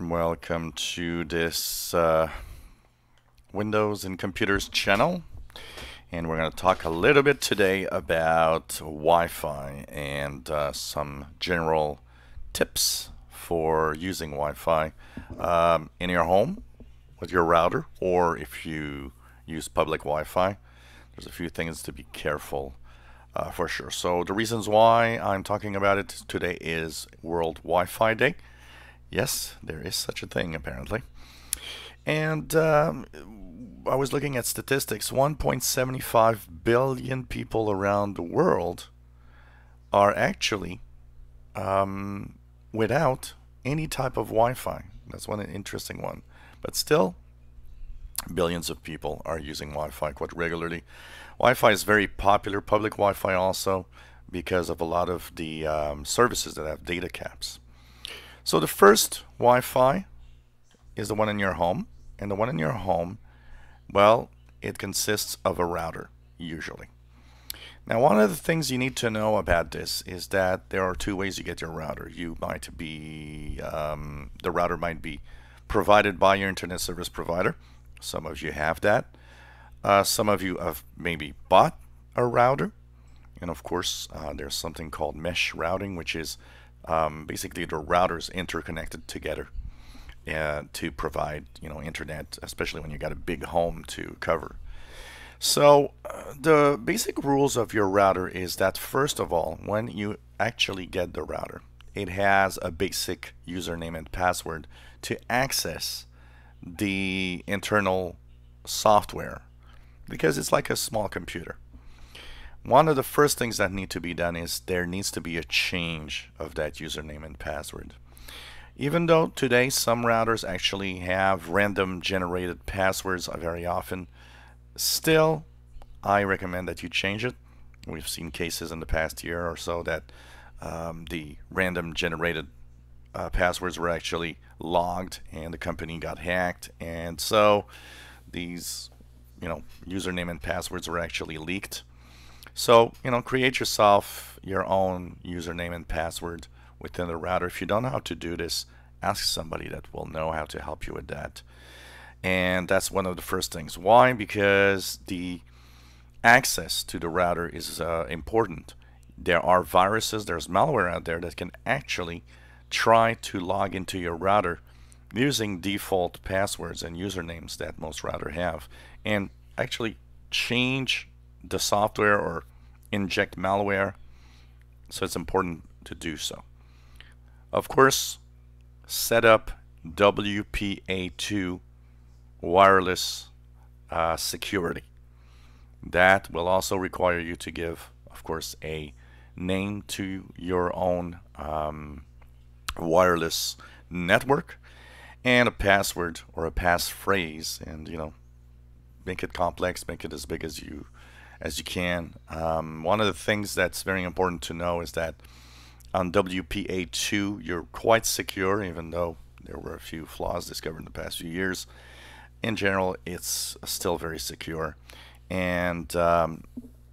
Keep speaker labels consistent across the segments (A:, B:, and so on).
A: Welcome to this Windows and Computers channel, and we're going to talk a little bit today about Wi-Fi and some general tips for using Wi-Fi in your home with your router, or if you use public Wi-Fi. There's a few things to be careful for sure. So the reasons why I'm talking about it today is World Wi-Fi Day. Yes, there is such a thing apparently. And I was looking at statistics. 1.75 billion people around the world are actually without any type of Wi-Fi. That's one interesting one. But still, billions of people are using Wi-Fi quite regularly. Wi-Fi is very popular, public Wi-Fi also, because of a lot of the services that have data caps. So the first Wi-Fi is the one in your home, and the one in your home, well, it consists of a router, usually. Now, one of the things you need to know about this is that there are two ways you get your router. You might be, the router might be provided by your internet service provider. Some of you have that. Some of you have maybe bought a router, and of course, there's something called mesh routing, which is basically the routers interconnected together to provide internet, especially when you got a big home to cover. So the basic rules of your router is that, first of all, when you actually get the router, it has a basic username and password to access the internal software, because it's like a small computer. One of the first things that need to be done is there needs to be a change of that username and password. Even though today some routers actually have random generated passwords very often, still I recommend that you change it. We've seen cases in the past year or so that the random generated passwords were actually logged and the company got hacked, and so these username and passwords were actually leaked. So, create yourself your own username and password within the router. If you don't know how to do this, ask somebody that will know how to help you with that. And that's one of the first things. Why? Because the access to the router is important. There are viruses, there's malware out there that can actually try to log into your router using default passwords and usernames that most routers have, and actually change the software or inject malware. So it's important to do so. Of course, set up WPA2 wireless security. That will also require you to give, of course, a name to your own wireless network and a password or a passphrase, and make it complex, make it as big as you can. One of the things that's very important to know is that on WPA2 you're quite secure, even though there were a few flaws discovered in the past few years. In general, it's still very secure, and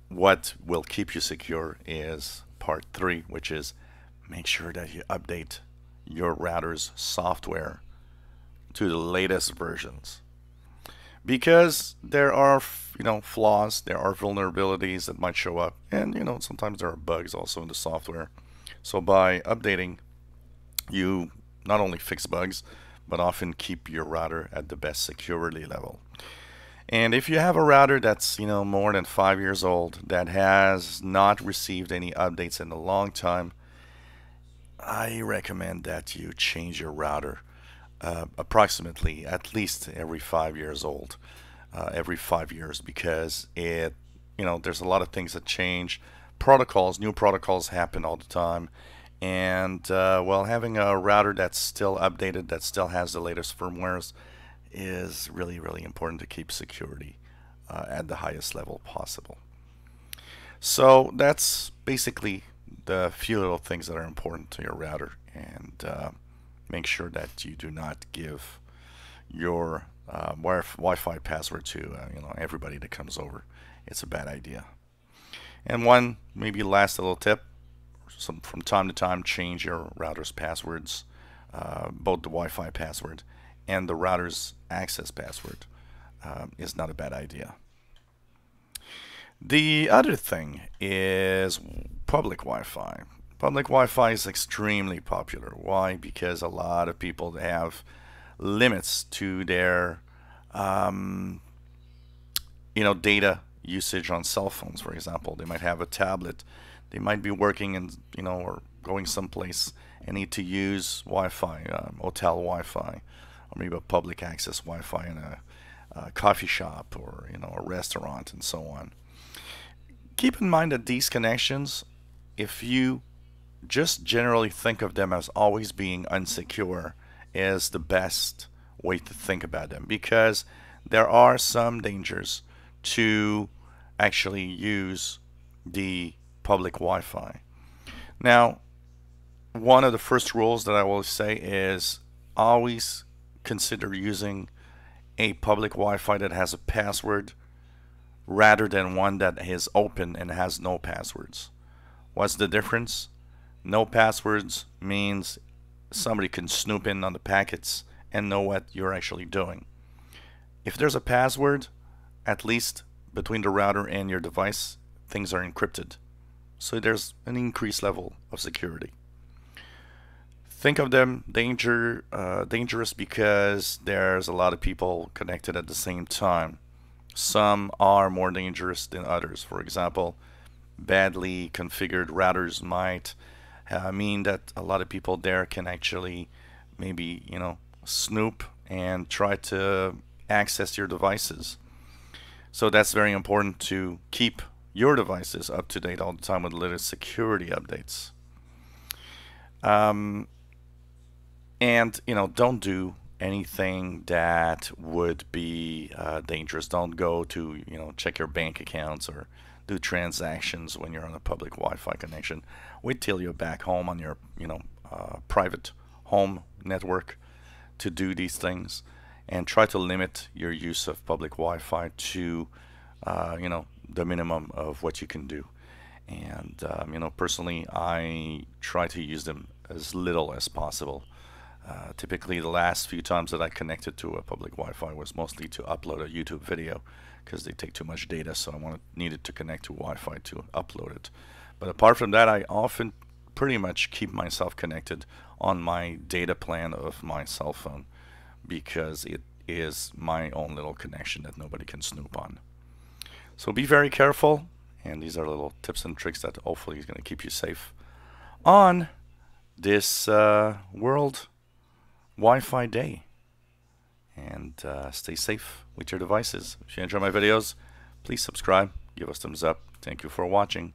A: what will keep you secure is part 3, which is make sure that you update your router's software to the latest versions, because there are flaws, there are vulnerabilities that might show up, and sometimes there are bugs also in the software. So by updating, you not only fix bugs but often keep your router at the best security level. And if you have a router that's more than 5 years old, that has not received any updates in a long time, I recommend that you change your router approximately at least every 5 years old, every 5 years, because there's a lot of things that change. New protocols happen all the time, and well, having a router that's still updated, that still has the latest firmwares, is really, really important to keep security at the highest level possible. So that's basically the few little things that are important to your router, and make sure that you do not give your Wi-Fi password to everybody that comes over. It's a bad idea. And one maybe last little tip: from time to time, change your router's passwords both the Wi-Fi password and the router's access password is not a bad idea. The other thing is public Wi-Fi. Public Wi-Fi is extremely popular. Why? Because a lot of people have limits to their data usage on cell phones. For example, they might have a tablet, they might be working in or going someplace and need to use Wi-Fi, hotel Wi-Fi, or maybe a public access Wi-Fi in a coffee shop or a restaurant and so on. Keep in mind that these connections, if you just generally think of them as always being unsecure, is the best way to think about them, because there are some dangers to actually use the public Wi-Fi. Now, one of the first rules that I will say is always consider using a public Wi-Fi that has a password rather than one that is open and has no passwords. What's the difference? No passwords means somebody can snoop in on the packets and know what you're actually doing. If there's a password, at least between the router and your device, things are encrypted. So there's an increased level of security. Think of them dangerous because there's a lot of people connected at the same time. Some are more dangerous than others. For example, badly configured routers might mean that a lot of people there can actually maybe snoop and try to access your devices. So that's very important to keep your devices up to date all the time with the latest security updates. And don't do anything that would be dangerous. Don't go to check your bank accounts or do transactions when you're on a public Wi-Fi connection. Wait till you're back home on your private home network to do these things, and try to limit your use of public Wi-Fi to the minimum of what you can do. And personally, I try to use them as little as possible. Typically the last few times that I connected to a public Wi-Fi was mostly to upload a YouTube video because they take too much data, so I needed to connect to Wi-Fi to upload it. But apart from that, I often pretty much keep myself connected on my data plan of my cell phone, because it is my own little connection that nobody can snoop on. So be very careful, and these are little tips and tricks that hopefully is going to keep you safe on this World Wi-Fi Day. And stay safe with your devices. If you enjoy my videos, please subscribe, give us thumbs up. Thank you for watching.